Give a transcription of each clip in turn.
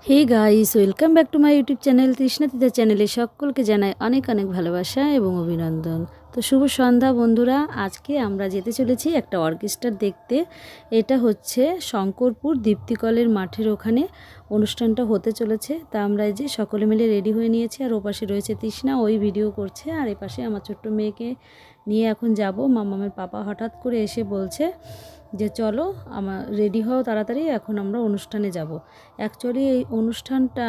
Hey guys, welcome back to my YouTube channel Trishnatita চ্যানেলে সকলকে জানাই অনেক অনেক ভালোবাসা এবং অভিনন্দন। তো শুভ সন্ধ্যা বন্ধুরা। আজকে আমরা যেতে চলেছি একটা অর্কেস্ট্রা দেখতে। এটা হচ্ছে শঙ্করপুর দীপ্তিকলের মাঠের ওখানে অনুষ্ঠানটা হতে চলেছে। তা আমরা এই যে সকলে মিলে রেডি হয়ে নিয়েছি, আর ওপাশে রয়েছে তৃষ্ণা, ওই ভিডিও করছে, আর এপাশে আমার ছোট্ট মেয়েকে নিয়ে এখন যাব। মামামের পাপা হঠাৎ করে এসে বলছে যে চলো আমার রেডি হও তাড়াতাড়ি, এখন আমরা অনুষ্ঠানে যাব। অ্যাকচুয়ালি এই অনুষ্ঠানটা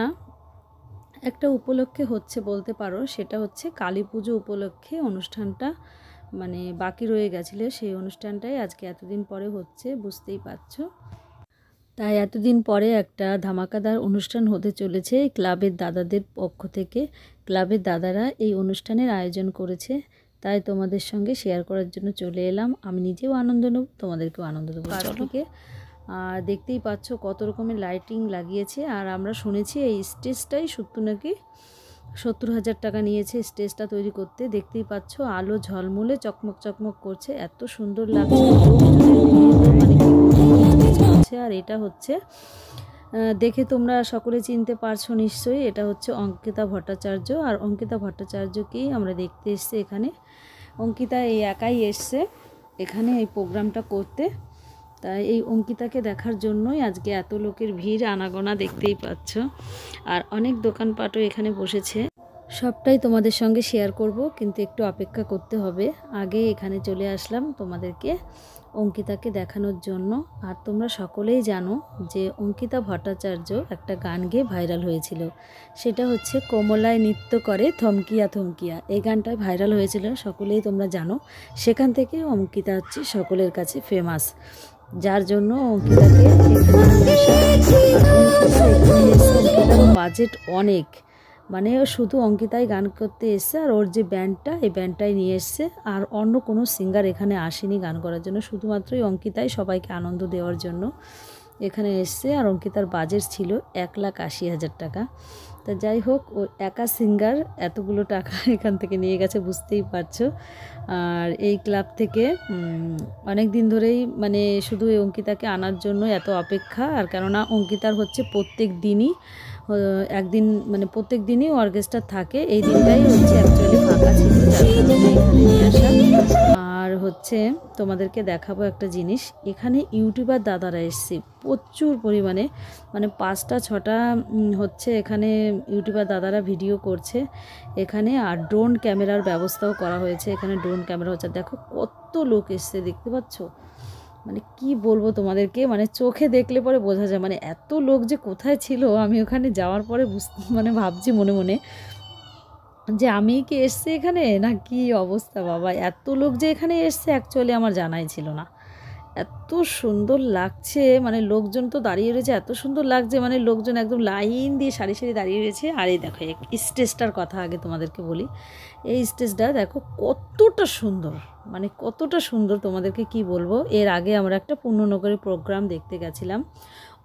একটা উপলক্ষে হচ্ছে বলতে পারো, সেটা হচ্ছে কালী পুজো উপলক্ষে অনুষ্ঠানটা মানে বাকি রয়ে গেছিলো, সেই অনুষ্ঠানটাই আজকে এতদিন পরে হচ্ছে, বুঝতেই পারছো। তাই এতদিন পরে একটা ধামাকাদার অনুষ্ঠান হতে চলেছে ক্লাবের দাদাদের পক্ষ থেকে। ক্লাবের দাদারা এই অনুষ্ঠানের আয়োজন করেছে, তাই তোমাদের সঙ্গে শেয়ার করার জন্য চলে এলাম। আমি নিজেও আনন্দ নেব, তোমাদেরকেও আনন্দ দেবো থেকে। আর দেখতেই পাচ্ছ কত রকমের লাইটিং লাগিয়েছে। আর আমরা শুনেছি এই স্টেজটাই নাকি 70,000 টাকা নিয়েছে স্টেজটা তৈরি করতে। দেখতেই পাচ্ছ আলো ঝলমলে চকমক চকমক করছে, এত সুন্দর লাগছে। আর এটা হচ্ছে দেখে তোমরা সকলে চিনতে পারছো নিশ্চয়ই, এটা হচ্ছে অঙ্কিতা ভট্টাচার্য। আর অঙ্কিতা ভট্টাচার্যকেই আমরা দেখতে এসেছি এখানে। অঙ্কিতা এই একাই এসছে এখানে এই প্রোগ্রামটা করতে, তাই এই অঙ্কিতাকে দেখার জন্যই আজকে এত লোকের ভিড় আনাগোনা, দেখতেই পাচ্ছ। আর অনেক দোকানপাটও এখানে বসেছে, সবটাই তোমাদের সঙ্গে শেয়ার করব, কিন্তু একটু অপেক্ষা করতে হবে। আগে এখানে চলে আসলাম তোমাদেরকে অঙ্কিতাকে দেখানোর জন্য। আর তোমরা সকলেই জানো যে অঙ্কিতা ভট্টাচার্য একটা গান গেয়ে ভাইরাল হয়েছিল, সেটা হচ্ছে কোমলায় নৃত্য করে থমকিয়া থমকিয়া। এই গানটায় ভাইরাল হয়েছিল, সকলেই তোমরা জানো। সেখান থেকে অঙ্কিতা হচ্ছে সকলের কাছে ফেমাস, যার জন্য অঙ্কিতাকে অঙ্কিতার বাজেট অনেক, মানে শুধু অঙ্কিতাই গান করতে এসছে, আর ওর যে ব্যান্ডটা এই ব্যান্ডটাই নিয়ে এসছে। আর অন্য কোনো সিঙ্গার এখানে আসেনি গান করার জন্য, শুধুমাত্রই অঙ্কিতাই সবাইকে আনন্দ দেওয়ার জন্য এখানে এসছে। আর অঙ্কিতার বাজেট ছিল 1,80,000 টাকা। তা যাই হোক, ও একা সিঙ্গার এতগুলো টাকা এখান থেকে নিয়ে গেছে, বুঝতেই পারছো। আর এই ক্লাব থেকে অনেক দিন ধরেই মানে শুধু এই অঙ্কিতাকে আনার জন্য এত অপেক্ষা। আর কেননা অঙ্কিতার হচ্ছে প্রত্যেক দিনই একদিন মানে প্রত্যেক দিনই অর্কেস্ট্রা থাকে, এই দিনটাই হচ্ছে অ্যাকচুয়ালি ফাঁকা ছিল, যার কারণে এখানে নিয়ে আসা। আর হচ্ছে তোমাদেরকে দেখাবো একটা জিনিস, এখানে ইউটিউবার দাদারা এসছে প্রচুর পরিমাণে, মানে 5টা 6টা হচ্ছে এখানে ইউটিউবার দাদারা ভিডিও করছে এখানে। আর ড্রোন ক্যামেরার ব্যবস্থাও করা হয়েছে, এখানে ড্রোন ক্যামেরা হচ্ছে। দেখো কত লোক এসছে, দেখতে পাচ্ছ, মানে কি বলবো তোমাদেরকে, মানে চোখে দেখলে পরে বোঝা যায় মানে এত লোক যে কোথায় ছিল। আমি ওখানে যাওয়ার পরে মানে ভাবছি মনে মনে যে আমি কি এসছি এখানে, না কি অবস্থা বাবা, এত লোক যে এখানে এসছে অ্যাকচুয়ালি আমার জানাই ছিল না। এত সুন্দর লাগছে, মানে লোকজন তো দাঁড়িয়ে রয়েছে, এত সুন্দর লাগছে, মানে লোকজন একদম লাইন দিয়ে সারি সারি দাঁড়িয়ে রয়েছে। আর এই দেখো স্টেজটার কথা আগে তোমাদেরকে বলি, এই স্টেজটা দেখো কতটা সুন্দর, মানে কতটা সুন্দর তোমাদেরকে কি বলবো। এর আগে আমরা একটা পূর্ণনগরের প্রোগ্রাম দেখতে গেছিলাম,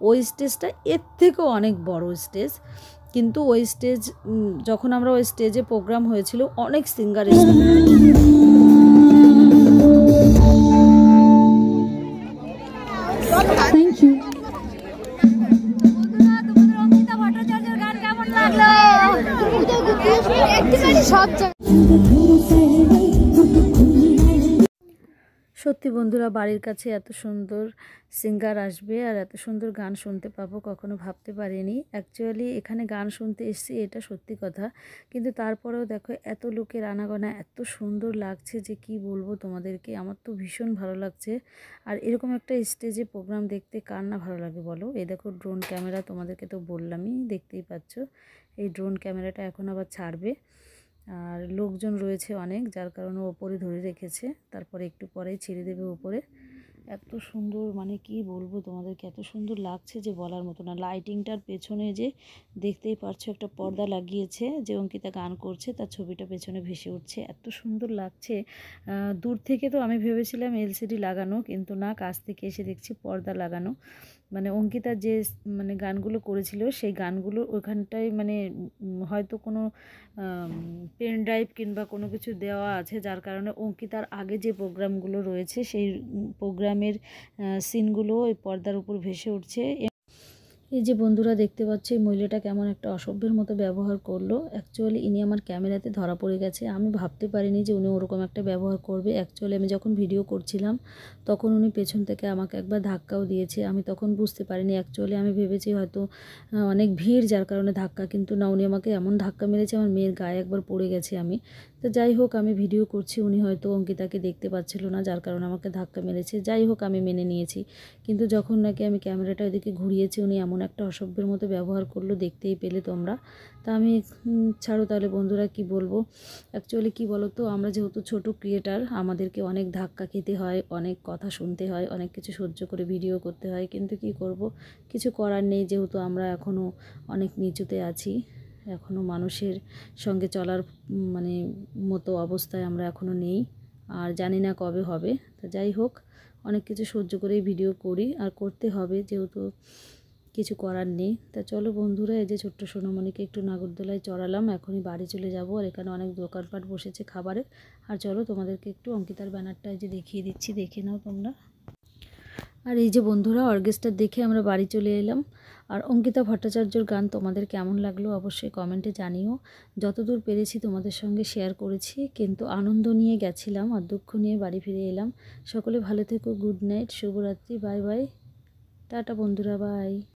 ওই স্টেজটা এর থেকেও অনেক বড় স্টেজ। কিন্তু ওই স্টেজ যখন আমরা ওই স্টেজে প্রোগ্রাম হয়েছিল অনেক সিঙ্গার এসেছিল। Thank you. সত্যি বন্ধুরা, বাড়ির কাছে এত সুন্দর সিঙ্গার আসবে আর এত সুন্দর গান শুনতে পাবো কখনো ভাবতে পারিনি। অ্যাকচুয়ালি এখানে গান শুনতে এসেছি এটা সত্যি কথা, কিন্তু তারপরেও দেখো এত লোকের আনাগোনা, এত সুন্দর লাগছে যে কি বলবো তোমাদেরকে, আমার তো ভীষণ ভালো লাগছে। আর এরকম একটা স্টেজে প্রোগ্রাম দেখতে কার না ভালো লাগে বলো। এই দেখো ড্রোন ক্যামেরা, তোমাদেরকে তো বললামই, দেখতেই পাচ্ছ। এই ড্রোন ক্যামেরাটা এখন আবার ছাড়বে, আর লোকজন রয়েছে অনেক, যার কারণে ওপরে ধরে রেখেছে, তারপরে একটু পরেই ছেড়ে দেবে ওপরে। এত সুন্দর, মানে কি বলবো তোমাদেরকে, এত সুন্দর লাগছে যে বলার মতো না। লাইটিংটার পেছনে যে দেখতেই পারছো একটা পর্দা লাগিয়েছে, যে অঙ্কিতা গান করছে তার ছবিটা পেছনে ভেসে উঠছে, এত সুন্দর লাগছে। দূর থেকে তো আমি ভেবেছিলাম এলসিডি লাগানো, কিন্তু না, কাছ থেকে এসে দেখছি পর্দা লাগানো। মানে অঙ্কিতা যে মানে গানগুলো করেছিল সেই গানগুলো ওখানটায় মানে হয়তো কোনো পেন ড্রাইভ কিংবা কোনো কিছু দেওয়া আছে, যার কারণে অঙ্কিতার আগে যে প্রোগ্রামগুলো রয়েছে সেই প্রোগ্রামের সিনগুলো ওই পর্দার উপর ভেসে উঠছে। এই যে বন্ধুরা দেখতে পাচ্ছ এই মহিলাটা কেমন একটা অসভ্যের মতো ব্যবহার করলো। অ্যাকচুয়ালি ইনি আমার ক্যামেরাতে ধরা পড়ে গেছে, আমি ভাবতে পারিনি যে উনি ওরকম একটা ব্যবহার করবে। অ্যাকচুয়ালি আমি যখন ভিডিও করছিলাম তখন উনি পেছন থেকে আমাকে একবার ধাক্কাও দিয়েছে, আমি তখন বুঝতে পারিনি। অ্যাকচুয়ালি আমি ভেবেছি হয়তো অনেক ভিড় যার কারণে ধাক্কা, কিন্তু না, উনি আমাকে এমন ধাক্কা মেরেছে আমার মেয়ের গায়ে একবার পড়ে গেছে আমি। তো যাই হোক, আমি ভিডিও করছি, উনি হয়তো অঙ্কিতাকে দেখতে পাচ্ছিল না যার কারণে আমাকে ধাক্কা মেরেছে। যাই হোক, আমি মেনে নিয়েছি। কিন্তু যখন নাকি আমি ক্যামেরাটা ওইদিকে ঘুরিয়েছি উনি এমন একটা অসভ্যের মতো ব্যবহার করলো, দেখতেই পেলে তোমরা। তা আমি ছাড়ো তাহলে বন্ধুরা, কি বলবো। অ্যাকচুয়ালি কি বলো তো, আমরা যেহেতু ছোট ক্রিয়েটার, আমাদেরকে অনেক ধাক্কা খেতে হয়, অনেক কথা শুনতে হয়, অনেক কিছু সহ্য করে ভিডিও করতে হয়, কিন্তু কি করব, কিছু করার নেই। যেহেতু আমরা এখনও অনেক নিচুতে আছি, এখনও মানুষের সঙ্গে চলার মানে মতো অবস্থায় আমরা এখনও নেই, আর জানি না কবে হবে। তা যাই হোক, অনেক কিছু সহ্য করেই ভিডিও করি, আর করতে হবে যেহেতু কিছু করার নেই। তা চলো বন্ধুরা, এই যে ছোট্ট সোনামণিকে একটু নাগরদোলায় চড়ালাম, এখনই বাড়ি চলে যাব। আর এখানে অনেক দোকানপাট বসেছে খাবারের। আর চলো তোমাদেরকে একটু অঙ্কিতার ব্যানারটা এই যে দেখিয়ে দিচ্ছি, দেখে নাও তোমরা। আর এই যে বন্ধুরা, অর্কেস্ট্রা দেখে আমরা বাড়ি চলে এলাম। আর অঙ্কিতা ভট্টাচার্যর গান তোমাদের কেমন লাগলো অবশ্যই কমেন্টে জানিও। যতদূর পেরেছি তোমাদের সঙ্গে শেয়ার করেছি, কিন্তু আনন্দ নিয়ে গেছিলাম আর দুঃখ নিয়ে বাড়ি ফিরে এলাম। সকলে ভালো থেকো, গুড নাইট, শুভরাত্রি, বাই বাই, টাটা বন্ধুরা, বাই।